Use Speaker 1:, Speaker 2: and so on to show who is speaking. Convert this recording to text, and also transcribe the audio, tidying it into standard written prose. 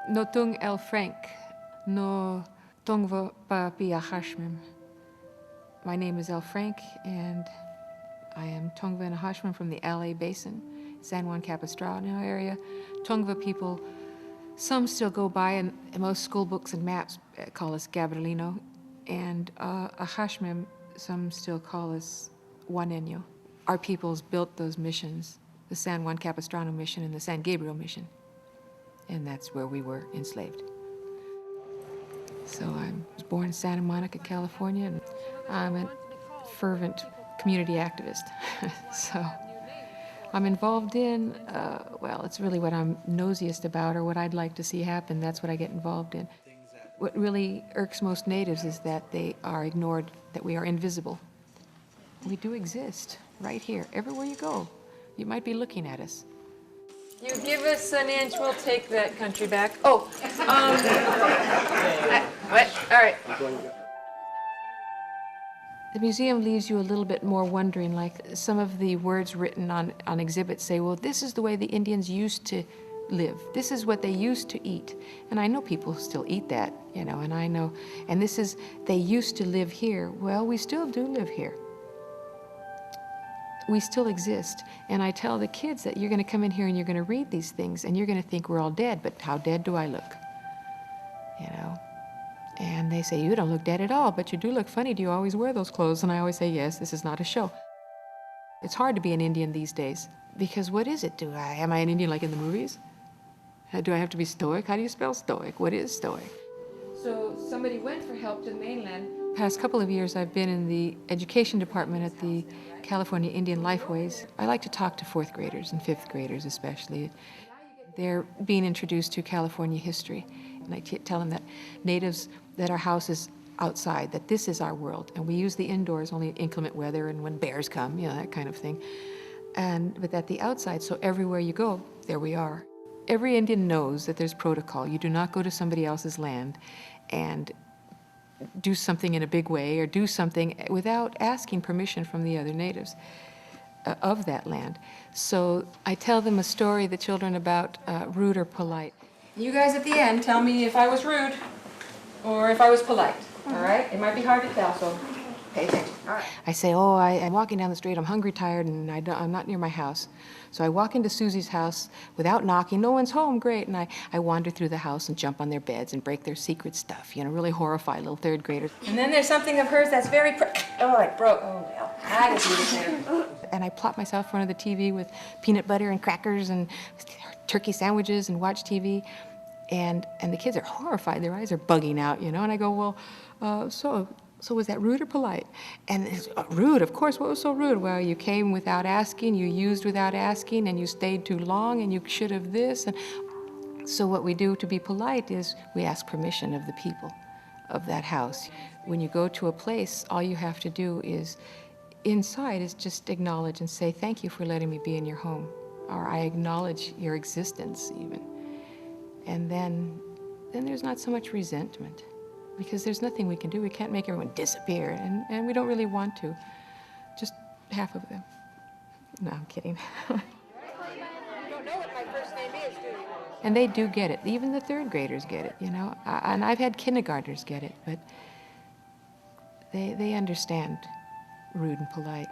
Speaker 1: No tung el Frank, no tongva pa pia hashmim. My name is El Frank, and I am Tongva and Hashmim from the LA Basin, San Juan Capistrano area. Tongva people, some still go by, and most school books and maps call us Gabrielino, and a Hashmim, some still call us Juaneño. Our peoples built those missions, the San Juan Capistrano mission and the San Gabriel mission, and that's where we were enslaved. So I was born in Santa Monica, California, and I'm a fervent community activist. So I'm involved in, well, it's really what I'm nosiest about or what I'd like to see happen. That's what I get involved in. What really irks most natives is that they are ignored, that we are invisible. We do exist right here. Everywhere you go, you might be looking at us. You give us an inch, we'll take that country back. Oh, what? All right. The museum leaves you a little bit more wondering, like some of the words written on exhibits say, well, this is the way the Indians used to live. This is what they used to eat. And I know people still eat that, you know, and I know, and this is, they used to live here. Well, we still do live here. We still exist. And I tell the kids that you're going to come in here and you're going to read these things and you're going to think we're all dead, but how dead do I look? You know? And they say, you don't look dead at all, but you do look funny. Do you always wear those clothes? And I always say, yes, this is not a show. It's hard to be an Indian these days, because what is it? Am I an Indian like in the movies? Do I have to be stoic? How do you spell stoic? What is stoic? So somebody went for help to the mainland. Past couple of years, I've been in the education department at the California Indian Lifeways. I like to talk to fourth graders and fifth graders especially. They're being introduced to California history. And I tell them that natives, that our house is outside, that this is our world. And we use the indoors only in inclement weather and when bears come, you know, that kind of thing. But at the outside, so everywhere you go, there we are. Every Indian knows that there's protocol. You do not go to somebody else's land and do something in a big way or do something without asking permission from the other natives of that land. So I tell them a story, the children, about rude or polite. You guys at the end tell me if I was rude or if I was polite, all right? It might be hard to tell, so pay attention. All right. I say, oh, I'm walking down the street, I'm hungry, tired, and I'm not near my house. So I walk into Susie's house without knocking, no one's home, great, and I wander through the house and jump on their beds and break their secret stuff, you know, really horrify little third graders. And then there's something of hers that's very, oh, it broke, oh, well, I just leave it there. And I plop myself in front of the TV with peanut butter and crackers and turkey sandwiches and watch TV. And the kids are horrified, their eyes are bugging out, you know, and I go, well, so was that rude or polite? And it's rude, of course. What was so rude? Well, you came without asking, you used without asking, and you stayed too long, and you should have this. And so what we do to be polite is we ask permission of the people of that house. When you go to a place, all you have to do is, inside, is just acknowledge and say, thank you for letting me be in your home, or I acknowledge your existence, even. And then there's not so much resentment, because there's nothing we can do. We can't make everyone disappear, and we don't really want to. Just half of them. No, I'm kidding. You don't know what my first name is, do you? And they do get it. Even the third graders get it, you know. And I've had kindergartners get it, but they understand rude and polite.